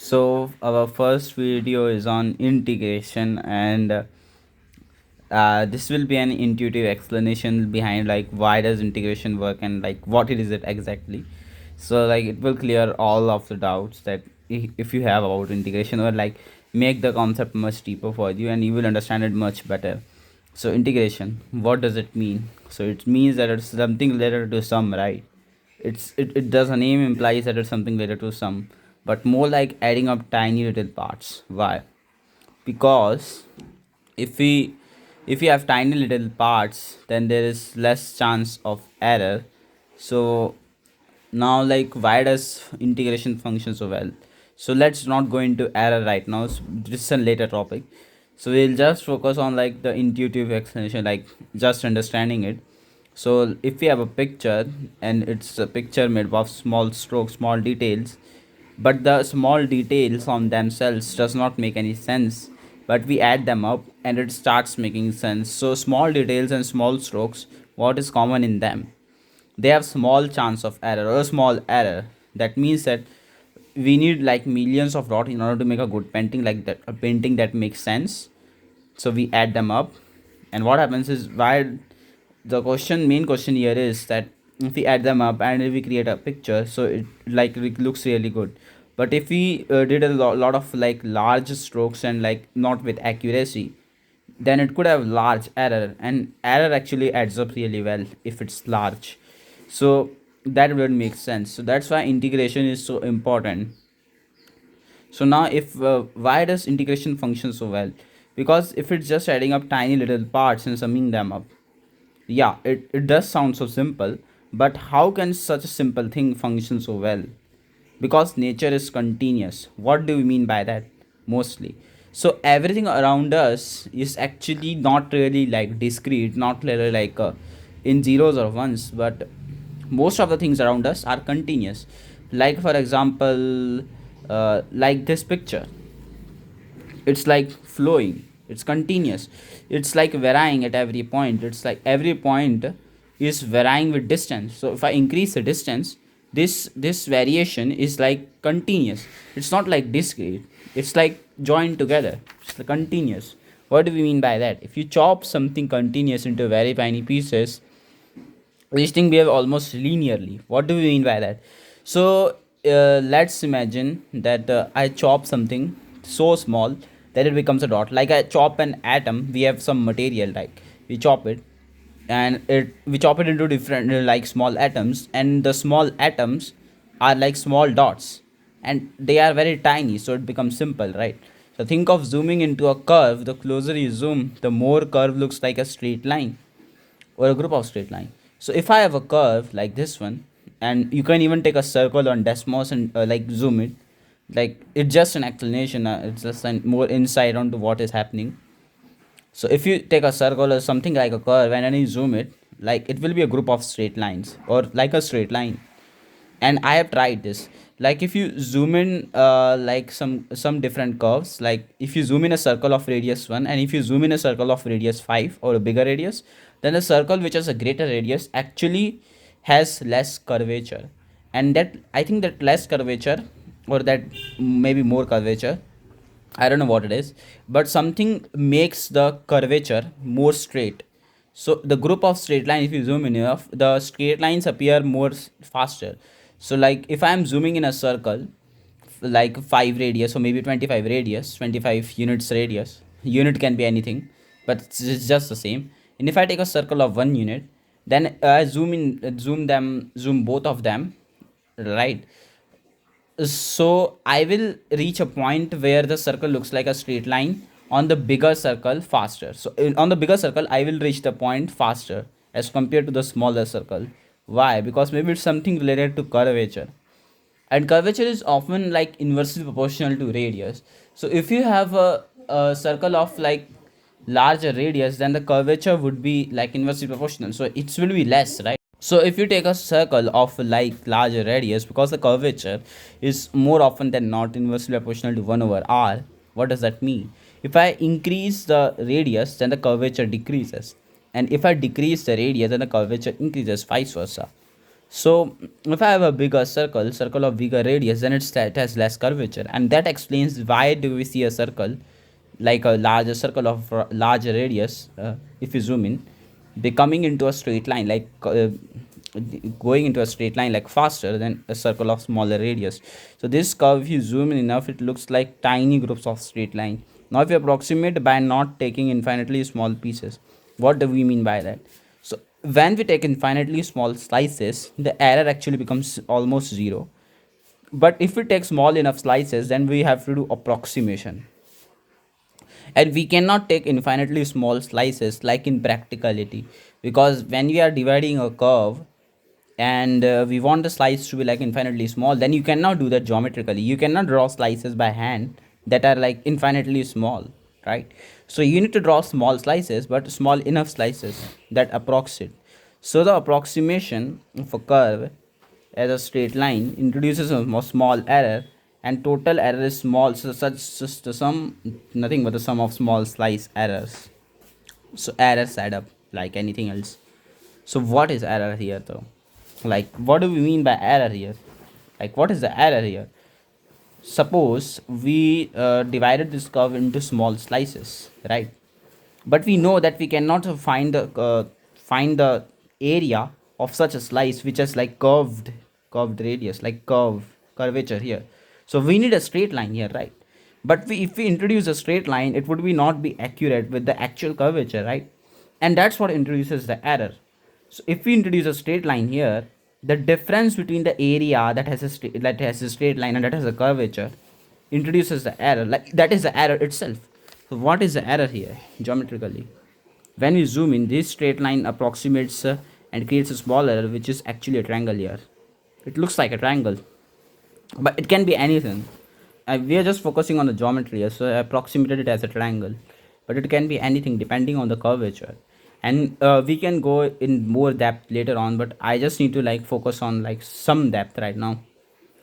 So our first video is on integration, and this will be an intuitive explanation behind like why does integration work and like what it is it exactly. So like it will clear all of the doubts that if you have about integration, or like make the concept much deeper for you and you will understand it much better. So integration, what does it mean? So it means that it's something related to sum, right? It does a name implies that it's something related to sum, but more like adding up tiny little parts. Why? Because if we if we have tiny little parts, then there is less chance of error. So now, like, why does integration function so well? So let's not go into error right now. This is a later topic. So we'll just focus on like the intuitive explanation, like just understanding it. So if we have a picture and it's a picture made of small strokes, small details, but the small details on themselves does not make any sense, but we add them up and it starts making sense. So small details and small strokes, what is common in them? They have small chance of error or a small error. That means that we need like millions of dots in order to make a good painting, like that a painting that makes sense. So we add them up, and what happens is, why the main question here is that if we add them up and if we create a picture, so it looks really good. But if we did a lot of like large strokes and like not with accuracy, then it could have large error, and error actually adds up really well if it's large. So that would make sense. So that's why integration is so important. So now, if why does integration function so well? Because if it's just adding up tiny little parts and summing them up, yeah, it does sound so simple. But how can such a simple thing function so well? Because nature is continuous. What do we mean by that? Mostly, so everything around us is actually not really like discrete, not really like in zeros or ones, but most of the things around us are continuous. Like for example, like this picture, it's like flowing, it's continuous, it's like varying at every point. It's like every point is varying with distance. So if I increase the distance, this variation is like continuous. It's not like discrete, it's like joined together. It's like continuous. What do we mean by that? If you chop something continuous into very tiny pieces, this thing behave almost linearly. What do we mean by that? So let's imagine that I chop something so small that it becomes a dot. Like I chop an atom, we have some material, like we chop it, and it we chop it into different like small atoms, and the small atoms are like small dots, and they are very tiny, so it becomes simple, right? So think of zooming into a curve. The closer you zoom, the more curve looks like a straight line or a group of straight line. So if I have a curve like this one, and you can even take a circle on Desmos and like zoom it, like it's just an explanation. It's just more insight onto what is happening. So if you take a circle or something like a curve and then you zoom it, like it will be a group of straight lines or like a straight line. And I have tried this. Like if you zoom in like some different curves, like if you zoom in a circle of radius 1 and if you zoom in a circle of radius 5 or a bigger radius, then the circle which has a greater radius actually has less curvature. And that, I think that less curvature, or that maybe more curvature, I don't know what it is, but something makes the curvature more straight. So the group of straight line, if you zoom in enough, the straight lines appear more faster. So like if I am zooming in a circle, like 5 radius or maybe 25 radius, 25 units radius, unit can be anything, but it's just the same. And if I take a circle of 1 unit, then I zoom both of them, right? So I will reach a point where the circle looks like a straight line on the bigger circle faster. So on the bigger circle I will reach the point faster as compared to the smaller circle. Why? Because maybe it's something related to curvature, and curvature is often like inversely proportional to radius. So if you have a circle of like larger radius, then the curvature would be like inversely proportional, so it will be less, right? So if you take a circle of like larger radius, because the curvature is more often than not inversely proportional to 1 over r, what does that mean? If I increase the radius, then the curvature decreases, and if I decrease the radius, then the curvature increases, vice versa. So if I have a bigger circle of bigger radius, then it has less curvature, and that explains why do we see a circle like a larger circle of larger radius. If you zoom in, becoming into a straight line, like going into a straight line like faster than a circle of smaller radius. So this curve, if you zoom in enough, it looks like tiny groups of straight line. Now if you approximate by not taking infinitely small pieces, what do we mean by that? So when we take infinitely small slices, the error actually becomes almost zero. But if we take small enough slices, then we have to do approximation, and we cannot take infinitely small slices like in practicality, because when we are dividing a curve and we want the slice to be like infinitely small, then you cannot do that geometrically. You cannot draw slices by hand that are like infinitely small, right? So you need to draw small slices, but small enough slices that approximate. So the approximation of a curve as a straight line introduces a small error, and total error is small, so such just the sum, nothing but the sum of small slice errors. So errors add up like anything else. So what is error here though? Like what do we mean by error here? Like what is the error here? Suppose we divided this curve into small slices, right? But we know that we cannot find the area of such a slice which is like curved radius, like curvature here. So we need a straight line here, right? But if we introduce a straight line, it would be not be accurate with the actual curvature, right? And that's what introduces the error. So if we introduce a straight line here, the difference between the area that has a straight line and that has a curvature introduces the error. Like that is the error itself. So what is the error here geometrically? When we zoom in, this straight line approximates and creates a small error, which is actually a triangle here. It looks like a triangle, but it can be anything. We are just focusing on the geometry here, so I approximated it as a triangle, but it can be anything depending on the curvature. And we can go in more depth later on, but I just need to like focus on like some depth right now,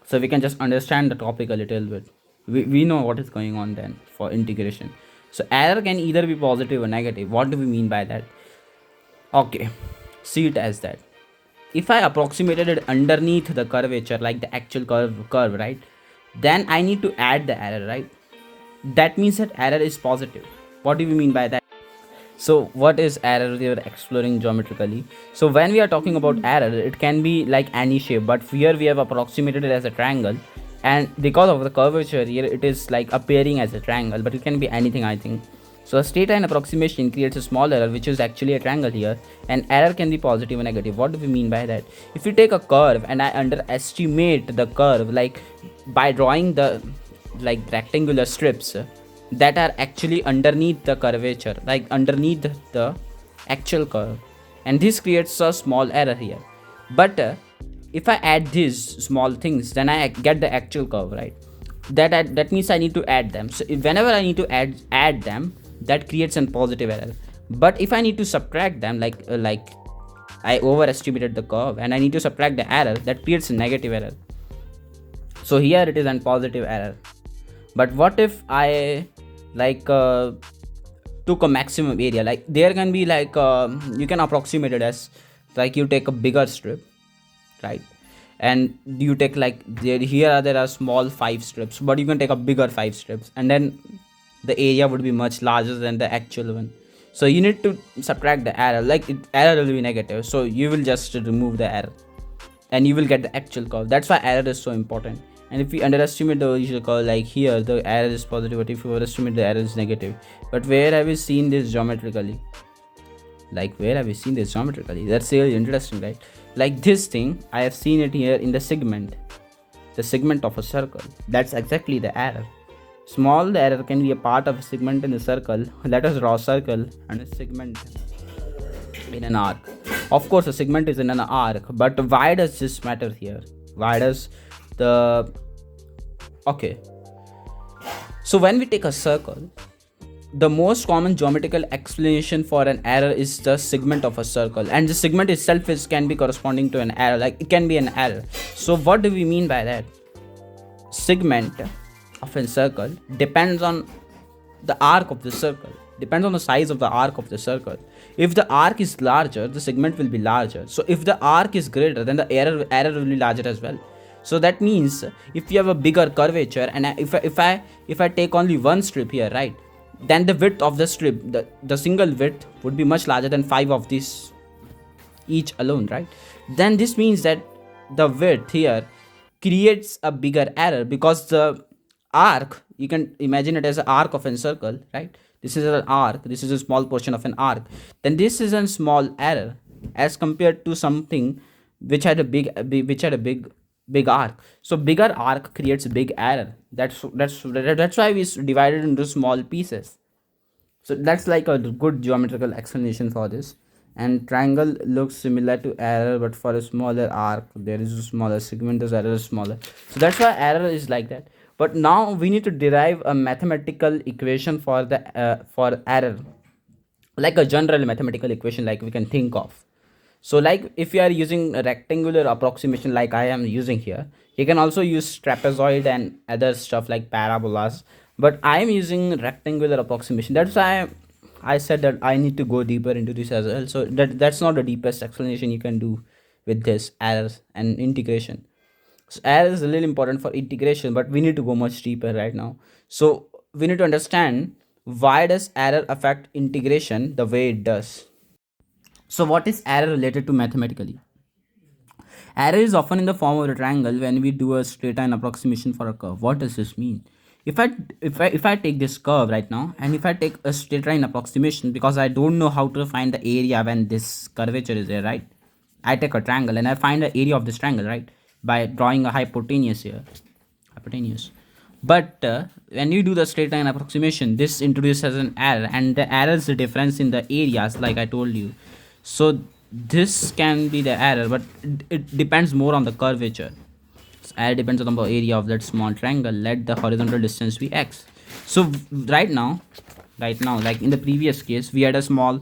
so we can just understand the topic a little bit. We know what is going on then for integration. So error can either be positive or negative. What do we mean by that? Okay, see it as that if I approximated it underneath the curvature, like the actual curve, right, then I need to add the error, right? That means that error is positive. What do we mean by that? So what is error we are exploring geometrically? So when we are talking about error, it can be like any shape, but here we have approximated it as a triangle, and because of the curvature here, it is like appearing as a triangle, but it can be anything, I think. So a straight line approximation creates a small error, which is actually a triangle here, and error can be positive or negative. What do we mean by that? If you take a curve and I underestimate the curve, like by drawing the like rectangular strips that are actually underneath the curvature, like underneath the actual curve, and this creates a small error here. But if I add these small things, then I get the actual curve, right? That means I need to add them. So whenever I need to add them, that creates a positive error. But if I need to subtract them, like I overestimated the curve and I need to subtract the error, that creates a negative error. So here it is a positive error. But what if I like took a maximum area? Like there can be like you can approximate it as like you take a bigger strip, right? And you take like there are small 5 strips, but you can take a bigger 5 strips, and then the area would be much larger than the actual one. So you need to subtract the error, like error will be negative, so you will just remove the error and you will get the actual curve. That's why error is so important. And if we underestimate the original curve, like here the error is positive, but if you overestimate, the error is negative. But where have we seen this geometrically? That's really interesting, right? Like this thing, I have seen it here in the segment of a circle. That's exactly the error. Small the error can be a part of a segment in the circle. Let us draw a circle and a segment in an arc. Of course, a segment is in an arc, but why does this matter here? Why does the okay? So when we take a circle, the most common geometrical explanation for an error is the segment of a circle, and the segment itself can be corresponding to an error, like it can be an error. So what do we mean by that? Segment of a circle depends on the arc of the circle. depends on the size of the arc of the circle. If the arc is larger, the segment will be larger. So if the arc is greater, then the error will be larger as well. So that means if you have a bigger curvature, and if I take only one strip here, right, then the width of the strip, the single width would be much larger than 5 of these each alone, right? Then this means that the width here creates a bigger error, because the arc, you can imagine it as an arc of a circle, right? This is an arc, this is a small portion of an arc. Then this is a small error as compared to something which had a big arc. So bigger arc creates big error. That's why we divided into small pieces. So that's like a good geometrical explanation for this. And triangle looks similar to error, but for a smaller arc, there is a smaller segment, the error is smaller. So that's why error is like that. But now we need to derive a mathematical equation for error, like a general mathematical equation like we can think of. So like if you are using a rectangular approximation like I am using here, you can also use trapezoid and other stuff like parabolas, but I am using rectangular approximation. That's why I said that I need to go deeper into this as well. So that's not the deepest explanation you can do with this errors and integration. So error is really important for integration, but we need to go much deeper right now. So we need to understand, why does error affect integration the way it does. So what is error related to mathematically? Error is often in the form of a triangle when we do a straight line approximation for a curve. What does this mean? If I take this curve right now, and if I take a straight line approximation, because I don't know how to find the area when this curvature is there, right? I take a triangle and I find the area of this triangle, right? By drawing a hypotenuse here. Hypotenuse. But when you do the straight line approximation, this introduces an error, and the error is the difference in the areas, like I told you. So this can be the error, but it depends more on the curvature. So error depends on the area of that small triangle. Let the horizontal distance be x. So right now, like in the previous case, we had a small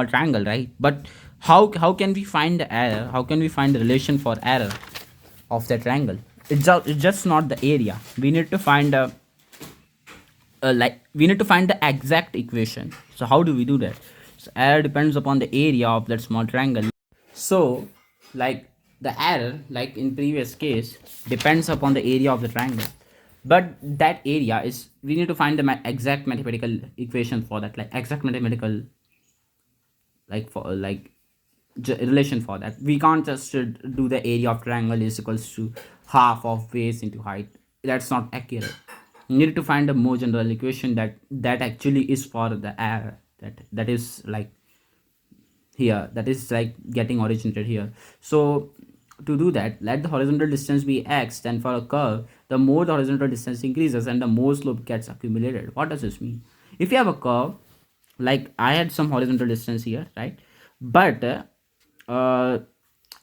triangle, right? But how can we find the error? How can we find the relation for error of the triangle? It's just not the area. We need to find the exact equation. So how do we do that? So error depends upon the area of that small triangle. So like the error, like in previous case, depends upon the area of the triangle, but that area is, we need to find the exact mathematical equation for that, like exact mathematical, like for relation for that. We can't just do the area of triangle is equals to half of base into height. That's not accurate. You need to find a more general equation that actually is for the error, that is like here, that is like getting originated here. So to do that, let the horizontal distance be x. Then for a curve, the more the horizontal distance increases and the more slope gets accumulated. What does this mean? If you have a curve, like I had some horizontal distance here, right? But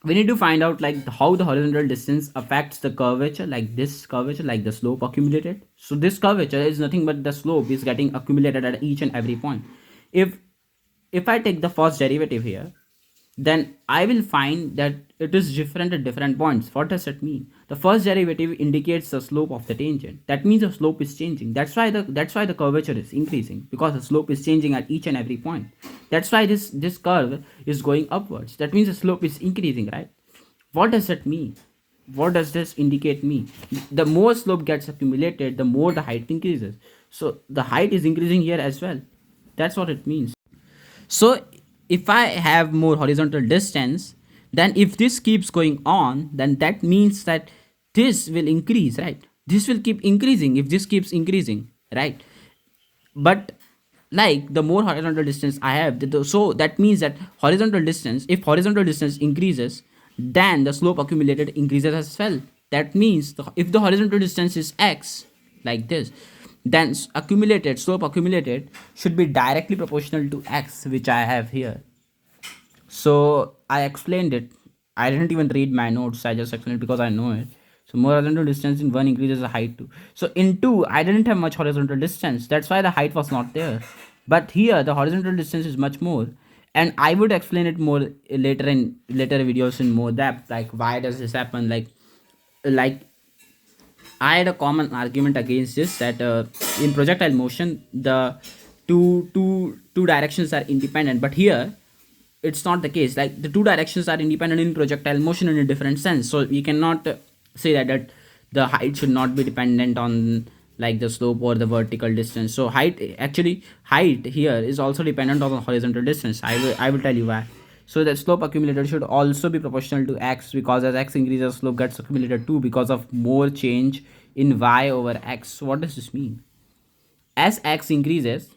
we need to find out like how the horizontal distance affects the curvature, like this curvature, like the slope accumulated. So this curvature is nothing but the slope is getting accumulated at each and every point. If I take the first derivative here, then I will find that it is different at different points. What does that mean? The first derivative indicates the slope of the tangent. That means the slope is changing. That's why the curvature is increasing, because the slope is changing at each and every point. That's why this curve is going upwards. That means the slope is increasing, right? What does that mean? What does this indicate me? The more slope gets accumulated, the more the height increases. So the height is increasing here as well. That's what it means. So if I have more horizontal distance, then if this keeps going on, then that means that this will increase, right? This will keep increasing if this keeps increasing, right? But like the more horizontal distance I have, so that means that if horizontal distance increases, then the slope accumulated increases as well. That means if the horizontal distance is x, like this, then slope accumulated should be directly proportional to x, which I have here. So I explained it. I didn't even read my notes. I just explained it because I know it. So more horizontal distance in one increases the height too. So in two, I didn't have much horizontal distance. That's why the height was not there. But here, the horizontal distance is much more. And I would explain it more later in later videos in more depth. Like why does this happen? Like I had a common argument against this, that in projectile motion, the two directions are independent, but here it's not the case. Like the two directions are independent in projectile motion in a different sense, so we cannot say that the height should not be dependent on like the slope or the vertical distance. So height here is also dependent on the horizontal distance. I will tell you why. So the slope accumulated should also be proportional to x, because as x increases, slope gets accumulated too because of more change in y over x. So what does this mean? As x increases,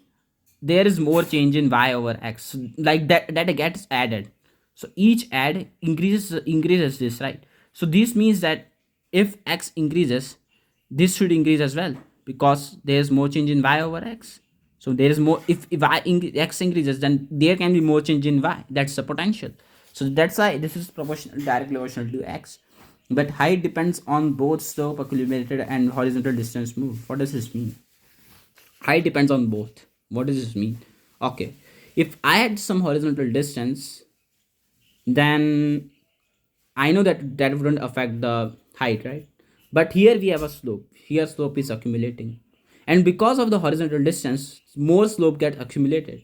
there is more change in y over x, like that gets added. So each add increases this, right? So this means that if x increases, this should increase as well, because there is more change in y over x. So there is more, if x increases, then there can be more change in y. That's the potential. So that's why this is proportional, directly proportional to x. But height depends on both slope accumulated and horizontal distance moved. What does this mean? Height depends on both. What does this mean? Okay, if I had some horizontal distance, then I know that wouldn't affect the height, right? But here we have a slope. Here slope is accumulating, and because of the horizontal distance, more slope get accumulated.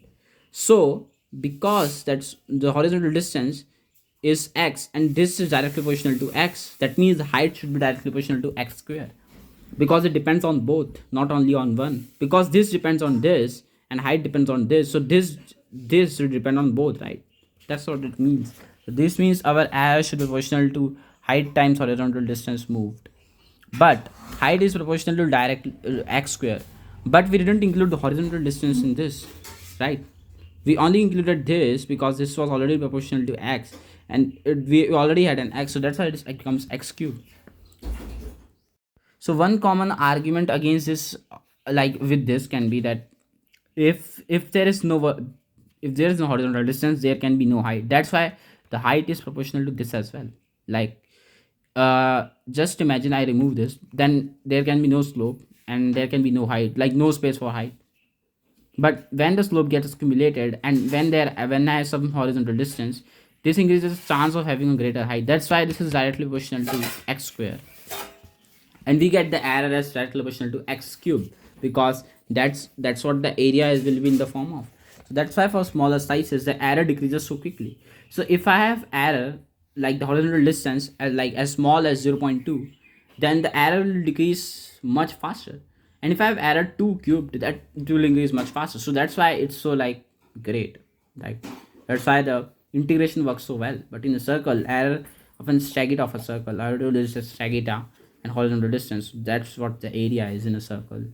So because that's the horizontal distance is x, and this is directly proportional to x, that means the height should be directly proportional to x square, because it depends on both, not only on one. Because this depends on this and height depends on this, so this should depend on both, right? That's what it means. So this means our error should be proportional to height times horizontal distance moved. But height is proportional to direct x square, but we didn't include the horizontal distance in this, right? We only included this because this was already proportional to x, and we already had an x, so that's why it becomes x cubed. So one common argument against this, like with this, can be that if there is if there is no horizontal distance, there can be no height. That's why the height is proportional to this as well. Like just imagine I remove this, then there can be no slope and there can be no height, like no space for height. But when the slope gets accumulated, and when I have some horizontal distance, this increases the chance of having a greater height. That's why this is directly proportional to x square, and we get the error as directly proportional to x cubed, because that's what the area is will be in the form of. So that's why for smaller sizes the error decreases so quickly. So if I have error like the horizontal distance as small as 0.2, then the error will decrease much faster. And if I have error 2 cubed, that it will increase much faster. So that's why it's so like great. Like that's why the integration works so well. But in a circle, error often stag it off a circle. I do is just stag it down and horizontal distance. That's what the area is in a circle.